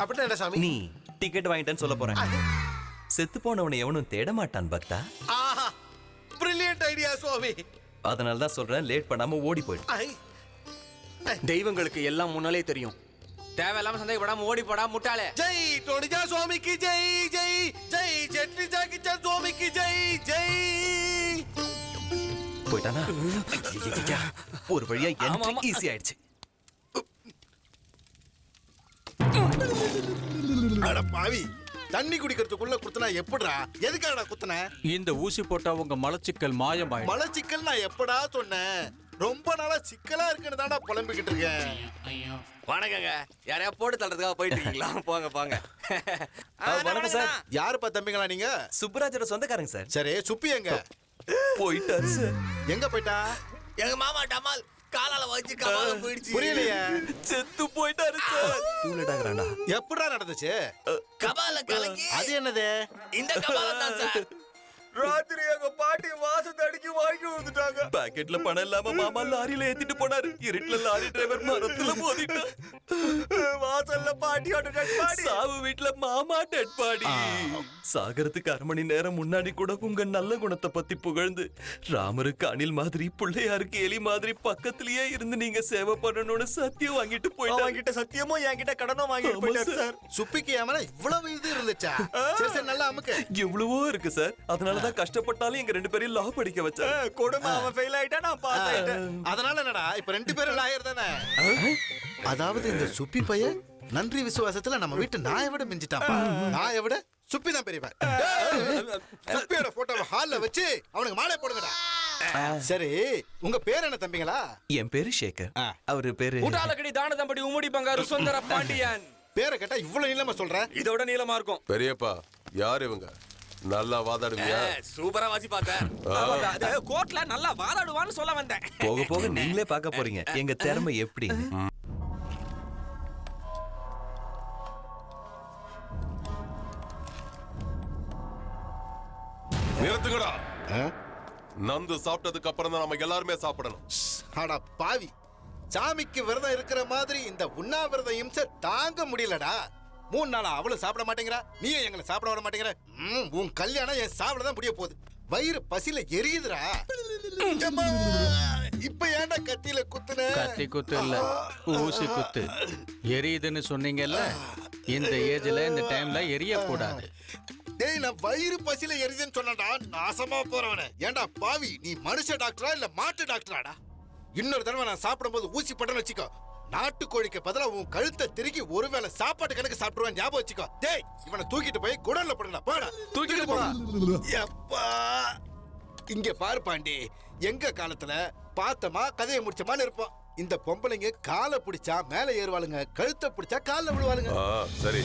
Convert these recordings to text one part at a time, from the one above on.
அப்படின்னா என்ன சாமி? நீ டிக்கெட் வாங்கிட்டேன்னு சொல்ல போறேன். செத்து போனவனை எவனும் தேட மாட்டான் பக்தா. ஆஹா, பிரில்லியன்ட் ஐடியா சுவாமி. அதனால தான் சொல்றேன், லேட் பண்ணாம ஓடி போயிடு. தெய்வங்களுக்கு எல்லாம் முன்னாலே தெரியும். தேவையில்லாம சந்தேகப்படாம ஓடி போடா முட்டாளே. ஜெய் டோனிஜா சுவாமிக்கு ஜெய் ஜெய் ஜெய் ஜெட்லிஜா கிச்சன் சுவாமிக்கு ஜெய் ஜெய். போயிட்டானா? ஒரு வழியா என்ட்ரி ஈஸி ஆயிடுச்சு. அட பாவி, தண்ணி குடிக்கிறதுக்குள்ள குத்துனா எப்படிடா? எதுக்காகடா குத்துன? இந்த ஊசி போட்டா உங்க மலச்சிக்கல் மாயமாயிடும். மலச்சிக்கல் நான் எப்படா சொன்னேன்? ரொம்ப நாளா சிக்கலா இருக்குன்னு தான்டா புலம்பிக்கிட்டு இருக்கேன். வணக்கங்க. யாரையா போட்டு தள்ளுறதுக்காக போயிட்டு இருக்கீங்களா? போங்க போங்க. வணக்கம் சார். யாருப்பா தம்பிங்களா நீங்க? சுப்பராஜோட சொந்தக்காரங்க சார். சரி, சுப்பி எங்க போயிட்டாரு சார். எங்க போயிட்டா? எங்க மாமா டமால் காலால வச்சு கமால போயிடுச்சு. புரியலையே. செத்து போயிட்டாரு சார். டூலடாகறானா? எப்படா நடந்துச்சு? கபால கலங்கி. அது என்னது? இந்த கபால தான் சார். ராத்திரி எங்க பாட்டி வாசத்தை அடிக்கி வாங்கி வந்துட்டாங்க. பாக்கெட்ல பணம் இல்லாம மாமா லாரியில ஏத்திட்டு போனாரு. இருட்டுல லாரி டிரைவர் மரத்துல மோதிட்டான். வாசல்ல பாட்டியோட டெட் பாடி. சாவு வீட்ல மாமா டெட் பாடி. சாகரத்துக்கு 1/2 மணி நேரம் முன்னாடி கூட உங்க நல்ல குணத்தை பத்தி புகழ்ந்து ராமருக்கு அணில் மாதிரி பிள்ளையாருக்கு எலி மாதிரி பக்கத்திலேயே இருந்து நீங்க சேவை பண்ணணும்னு சத்தியம் வாங்கிட்டு போயிட்டாங்க. என்கிட்ட சத்தியமும் என்கிட்ட கடனும் வாங்கிட்டு போயிட்டாரு சார். சுப்பிக்கு ஏமல இவ்வளவு இது இருந்துச்சா? சரி சரி, நல்லா அமுக்கு. எவ்வளவோ இருக்கு சார். அதனாலதான் கஷ்டப்பட்டாலும் எங்க 2 பேரையும் லா படிக்க வச்சாரு. கொடுமை, அவன் ஃபெயில் ஆயிட்டா நான் பாஸ் ஆயிட்டேன். அதனால என்னடா இப்ப 2 பேரும் லாயர் தானே? அதாவது இந்த சுப்பி பையன் நன்றி விசுவாசத்துல நம்ம வீட்டு நாயை விட மிஞ்சிட்டான். நாயை விட சுப்பி தான் பெரியவன். சுப்பியோட போட்டோவை ஹால்ல வச்சு அவனுக்கு மாலை போடுங்கடா. சரி, உங்க பேர் என்ன தம்பிங்களா? என் பேரு சேகர். அவரு பேரு முட்டாளக்கடி தான தம்படி உம்முடி பங்காரு சுந்தர பாண்டியன். பேரை கேட்டா இவ்வளவு நீளமா சொல்ற? இதோட நீளமா இருக்கும். பெரியப்பா, யார் இவங்க? நல்லா வாதாடுவியா? சூப்பரா வாசி பார்த்தேன். கோர்ட்ல நல்லா வாதாடுவான்னு சொல்ல வந்தேன். போக போக நீங்களே பார்க்க போறீங்க எங்க திறமை எப்படி. நிறுத்துங்கடா. நந்து சாப்பிட்டதுக்கு அப்புறம் தான் நம்ம எல்லாருமே சாப்பிடணும். அட பாவி, சாமிக்கு விரதம் இருக்கிற மாதிரி இந்த உண்ணாவிரதம் இம்சை தாங்க முடியலடா. 3 நாளா அவளும் சாப்பிட மாட்டேங்கிறா, நீயும் எங்களை சாப்பிட வர மாட்டேங்கிற. உன் கல்யாணம் என் சாப்பிட தான் முடிய போகுது. வயிறு பசியில எரியுதுடா. இப்ப ஏன்டா கத்தியில குத்துன? கத்தி குத்து இல்ல, ஊசி குத்து. எரியுதுன்னு சொன்னீங்கல்ல, இந்த ஏஜ்ல இந்த டைம்ல எரிய கூடாது. டேய், நான் வயிறு பசியில எரியுதுன்னு சொன்னடா, நாசமா போறவனே. ஏன்டா பாவி, நீ மனுஷ டாக்டரா இல்ல மாட்டு டாக்டராடா? இன்னொரு தடவை நான் சாப்பிடும் போது ஊசி பட்டன்னு வச்சுக்கோ, நாட்டுக்கோழிக்கு பதிலா உன் கழுத்தை திருக்கி ஒருவேளை சாப்பாட்டு கணக்கு சாப்பிடுவான், ஞாபகம் வச்சுக்கோ. டேய், இவனை தூக்கிட்டு போய் குடல்ல போடுடா. போடா, தூக்கிட்டு போடா. எப்பா, இங்க பாரு பாண்டி, எங்க காலத்துல பார்த்தமா கதையை முடிச்சமான்னு இருப்போம். இந்த பொம்பளைங்க காலை பிடிச்சா மேல ஏறுவாளுங்க, கழுத்தை பிடிச்சா கால்ல விழுவாளுங்க. சரி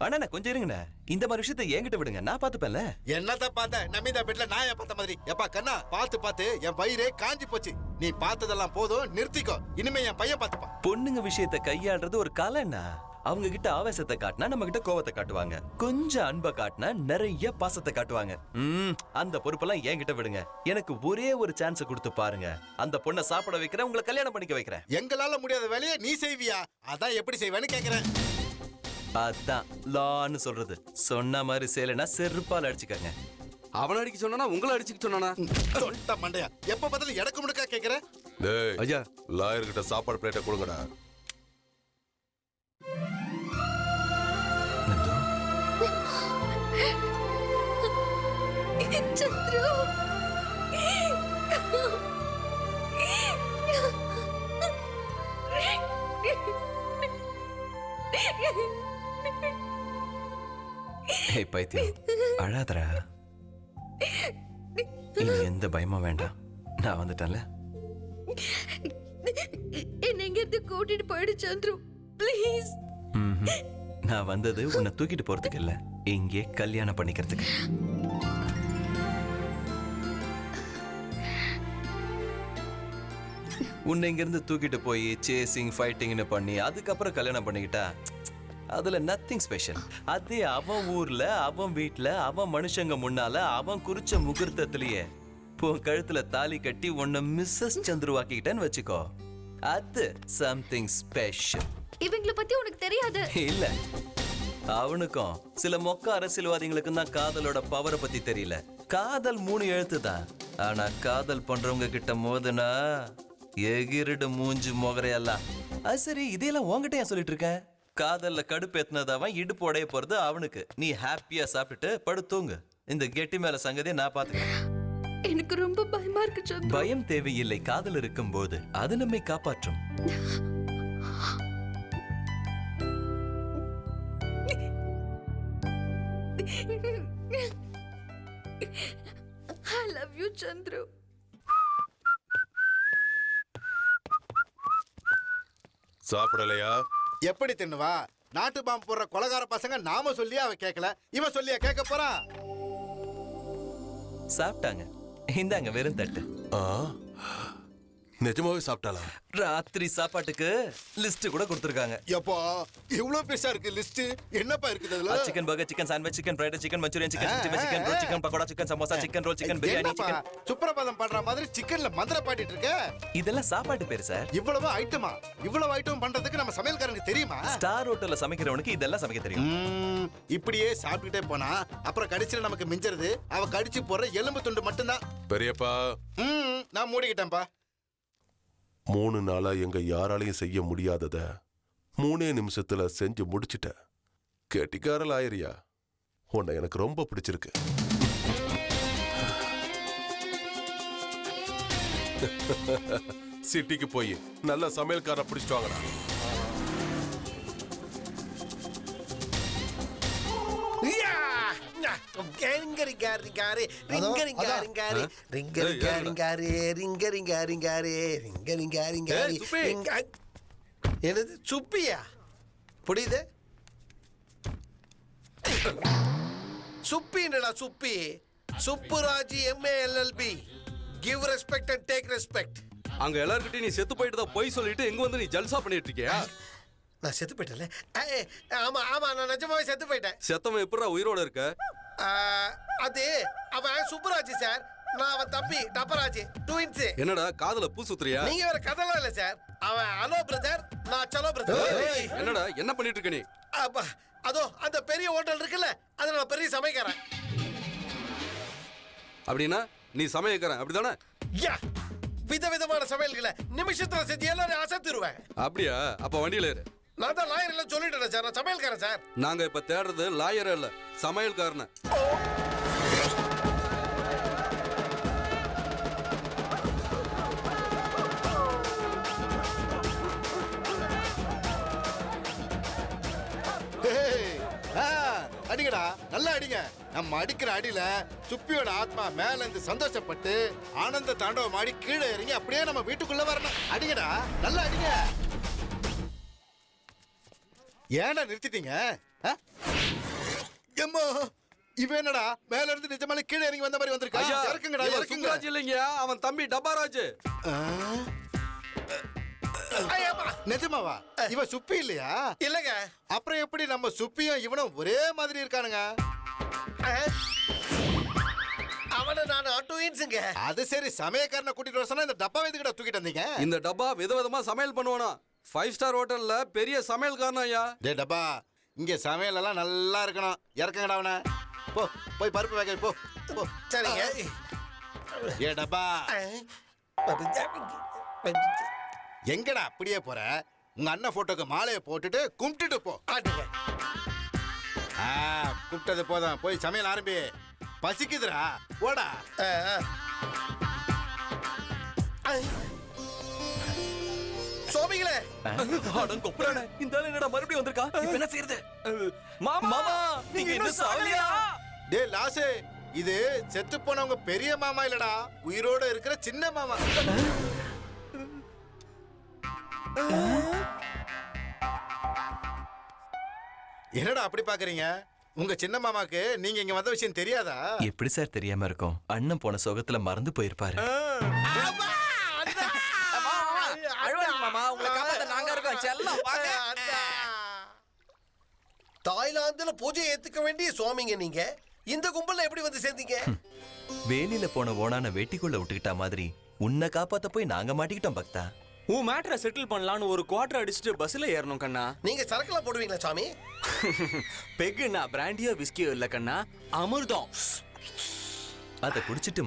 அண்ணா கொஞ்சம் இருங்கண்ணா, இந்த மாதிரி விஷயத்தை என்கிட்ட விடுங்க, நான் பாத்துப்பேன்ல. என்னதான் பார்த்த? நமிதா பெட்ல நாயை பார்த்த மாதிரி. எப்பா கண்ணா, பார்த்து என் வயிறே காஞ்சி போச்சு. நீ பார்த்ததெல்லாம் போதும், நிறுத்திக்கோ. இனிமே என் பையன் பார்த்துப்பான். பொண்ணுங்க விஷயத்தை கையாடுறது ஒரு கலைன்னா. அவங்க கிட்ட ஆவேசத்தை காட்டினா நம்ம கிட்ட கோவத்தை காட்டுவாங்க, கொஞ்சம் அன்பை காட்டினா நிறைய பாசத்தை காட்டுவாங்க. அந்த பொறுப்பெல்லாம் என்கிட்ட விடுங்க. எனக்கு ஒரே ஒரு சான்ஸ் கொடுத்து பாருங்க, அந்த பொண்ணை சாப்பிட வைக்கிறேன், உங்களை கல்யாணம் பண்ணிக்க வைக்கிறேன். எங்களால முடியாத வேலையை நீ செய்வியா? அதான் எப்படி செய்வேன்னு கேக்குறேன். அதான் லான்னு சொல்றது. சொன்ன மாதிரி செய்யலைன்னா செருப்பால் அடிச்சுக்கங்க. அவன் அடிக்க சொன்னா உங்களை அடிச்சுக்க சொன்னானா? சொல்லிட்ட மண்டையா, எப்ப பார்த்தாலும் எனக்கு முடுக்கா கேக்குற? டேய் ஐயா, லாயர் கிட்ட சாப்பாடு பிளேட்டை கொடுங்கடா. சந்திரு, பைத்தியம், அழாதரா. இனி எந்த பயமும் வேண்டாம், நான் வந்துட்டேன்ல. என்ன இங்கிருந்து கூட்டிட்டு போயிடு சந்திரு, ப்ளீஸ். நான் வந்தது உன்னை தூக்கிட்டு போறதுக்கு இல்ல, இங்கே கல்யாணம் பண்ணிக்கிறதுக்கு. உன்னை இங்க இருந்து தூக்கிட்டு போய் சேசிங் ஃபைட்டிங்னு பண்ணி அதுக்கப்புறம் கல்யாணம் பண்ணிக்கிட்டா அதுல நத்திங் ஸ்பெஷல். அதே அவன் ஊர்ல அவன் வீட்டுல அவன் மனுஷங்க முன்னால அவன் குறிச்ச முகூர்த்தத்திலேயே உன் கழுத்துல தாலி கட்டி உன்னை மிஸ்ஸஸ் சந்துருவாக்கிட்டேன்னு வச்சுக்கோ, அது சம்திங் ஸ்பெஷல். இவங்கள பத்தி உனக்கு தெரியாது. இல்ல, அவனுக்கும் சில மொக்க அரசியல்வாதிகளுக்கும் தான் காதலோட பவரை பத்தி தெரியல. காதல் 3 எழுத்து தான். ஆனா காதல் பண்றவங்க கிட்ட மோதுனா எகிரிடு மூஞ்சி முகரையெல்லாம். அது சரி, இதையெல்லாம் உன்கிட்ட ஏன் சொல்லிட்டு இருக்க? காதல்ல கடுப்பேத்தினது அவன், இடுப்பு உடைய போறது அவனுக்கு. நீ ஹாப்பியா சாப்பிட்டுட்டு படுத்தூங்க. இந்த கெட்டி மேல சங்கதியை நான் பாத்துக்கிறேன். எனக்கு ரொம்ப பயமா இருக்கு சந்துரு. பயம் தேவையில்லை, காதல் இருக்கும் போது அது நம்மை காப்பாற்றும். I love you Chandru. சாப்பிடலையா? எப்படி தின்னுவா? நாட்டு பாம்பு போடுற கொலகார பசங்க நாம சொல்லியா அவ கேட்கல, இவன் சொல்லியா கேட்க போறான்? சாப்பிட்டாங்க. இந்தாங்க வெறும் தட்டு. ஆ, நிஜமாவே சாப்பிட்டாளா? ராத்திரி சாப்பாட்டுக்கு லிஸ்ட் கூட கொடுத்திருக்காங்க. எப்போ இவ்ளோ பெருசா இருக்கு லிஸ்ட்? என்னப்பா இருக்குது அதுல? Chicken burger, chicken sandwich, chicken fried, chicken Manchurian, chicken chicken roll, chicken pakoda, chicken samosa, chicken roll, chicken biryani, என்னப்பா சிக்கன். சுப்ரபாதம் பண்ற மாதிரி சிக்கன்ல மந்திர பாடிட்டு இருக்க? இதெல்லாம் சாப்பாட்டு பேரு சார். இவ்வளவு ஐட்டமா? இவ்வளவு ஐட்டம் பண்றதுக்கு நம்ம சமையல்காரனுக்கு தெரியுமா? ஸ்டார் ஹோட்டல்ல சமைக்கிறவனுக்கு இதெல்லாம் சமைக்க தெரியும். இப்படியே சாப்பிட்டுட்டே போனா அப்புறம் கடிச்சில நமக்கு மிஞ்சறது அவ கடிச்சு போற எலும்பு துண்டு மட்டும்தான். பெரியப்பா, நான் மூடிக்கிட்டேன்ப்பா. 3 நாளா எங்க யாராலையும் செய்ய முடியாதத 3 நிமிஷத்துல செஞ்சு முடிச்சிட்ட. கெட்டிக்காரல் ஆயிரியா? உன்னை எனக்கு ரொம்ப பிடிச்சிருக்கு. சிட்டிக்கு போய் நல்ல சமையல்கார பிடிச்சிட்டு வாங்கடா. என்னது சுப்பியா? புரியுது? சுப்பின்றடா சுப்பி. சுப்புராஜி MALLB. Give respect and take respect. அங்க எல்லார்கிட்டயும் நீ செத்து போயிட்டு தான் போய் சொல்லிட்டு எங்க வந்து நீ ஜல்சா பண்ணிட்டு இருக்கியா? நான் செத்து போயிட்டேன்ல. ஆமா ஆமா, நான் நிஜமாவே செத்து போயிட்டேன். செத்தவன் எப்படா உயிரோட இருக்க? அது அவன் சுப்புராஜ் சார், நான் அவன் தம்பி டப்பராஜ், ட்வின்ஸ். என்னடா காதுல பூ சுத்துறியா? நீங்க வேற கதலாம் இல்ல சார். அவன் ஹலோ பிரதர், நான் சலோ பிரதர். என்னடா என்ன பண்ணிட்டு இருக்க நீ? அதோ அந்த பெரிய ஹோட்டல் இருக்குல்ல, அது நான் பெரிய சமைக்கிறேன். அப்படின்னா நீ சமைக்கிறேன் அப்படிதானே? விதவிதமான சமையல்களை நிமிஷத்துல செஞ்சு எல்லாரும் அசத்திடுவேன். அப்படியா? அப்ப வண்டியில ஏறு. நான் தான் லாயர் எல்லாம் சொல்லிட்டேன் சார், நான் சமையல்காரன் சார். நாங்க இப்ப தேடுறது லாயர் இல்ல, சமையல்காரன. அடிங்கடா, நல்லா அடிங்க. நம்ம அடிக்கிற அடியில சுப்பியோட ஆத்மா மேல இருந்து சந்தோஷப்பட்டு ஆனந்த தாண்டவம் ஆடி கீழே இறங்கி அப்படியே நம்ம வீட்டுக்குள்ள வரணும். அடிங்கடா, நல்லா அடிங்க. ஏன்டா நிறுத்திட்டீங்க? எம்மா, இவன் என்னடா மேல இருந்து நிஜமாலே கீழே இறங்கி வந்த மாதிரி வந்திருக்கா? ஐயா, இறக்குங்கடா, இவர் இறக்குங்க. சுப்புராஜ் இல்லைங்க, அவன் தம்பி டப்பாராஜ். நிஜமாவா? இவ சுப்பி இல்லையா? இல்லங்க. அப்புறம் எப்படி நம்ம சுப்பியும் இவனும் ஒரே மாதிரி இருக்கானுங்க? அவன நான் ட்வின்ஸ்ங்க. அது சரி, சமயக்காரனை கூட்டிட்டு வர சொன்னா இந்த டப்பா எதுக்குடா தூக்கிட்டு வந்தீங்க? இந்த டப்பா விதவிதமா சமையல் பண்ணுவானா. 5 ஸ்டார் ஹோட்டல்ல பெரிய சமையல்காரன் ஐயா. டே டப்பா, இங்க சமையல் எல்லாம் நல்லா இருக்கணும். இறக்குங்கடா அவனை. போ, போய் பருப்பு வேக போ. போ. சரிங்க. ஏ டப்பா, எங்கடா அப்படியே போற? உங்க அண்ணன் போட்டோக்கு மாலையை போட்டுட்டு கும்பிட்டுட்டு போ. கும்பிட்டது போதும், போய் சமையல் ஆரம்பி. பசிக்குதுடா, போடா. சோமிகளே, அட கொப்புறானே, இந்த ஆளு என்னடா மறுபடியும் வந்திருக்கா? இப்போ என்ன செய்யறது? மாமா, நீங்க இன்னும் சாவலையா? டே லாசே, இது செத்து போனவங்க பெரிய மாமா இல்லடா, உயிரோட இருக்கிற சின்ன மாமா. என்னடா அப்படி பாக்குறீங்க? உங்க சின்ன மாமாக்கு நீங்க இங்க வந்த விஷயம் தெரியாதா? எப்படி சார் தெரியாம இருக்கும்? அண்ணன் போன சோகத்துல மறந்து போயிருப்பாரு. தாய்லாந்துல பூஜை ஏத்துக்க வேண்டிய சுவாமிங்க நீங்க, இந்த கும்பல்ல எப்படி வந்து சேர்ந்தீங்க? வேலியில போன ஓனான வேட்டிக்குள்ள விட்டுக்கிட்டா மாதிரி உன்னை காப்பாத்த போய் நாங்க மாட்டிக்கிட்டோம் பக்தா. உன் மேட்டரை செட்டில் பண்ணலான்னு ஒரு குவார்டர் அடிச்சுட்டு பஸ்ல ஏறணும் கண்ணா. நீங்க சரக்குலாம் போடுவீங்களா சாமி? பெக்குன்னா பிராண்டியோ விஸ்கியோ இல்ல கண்ணா, அமிர்தம். அதை குடிச்சிட்டு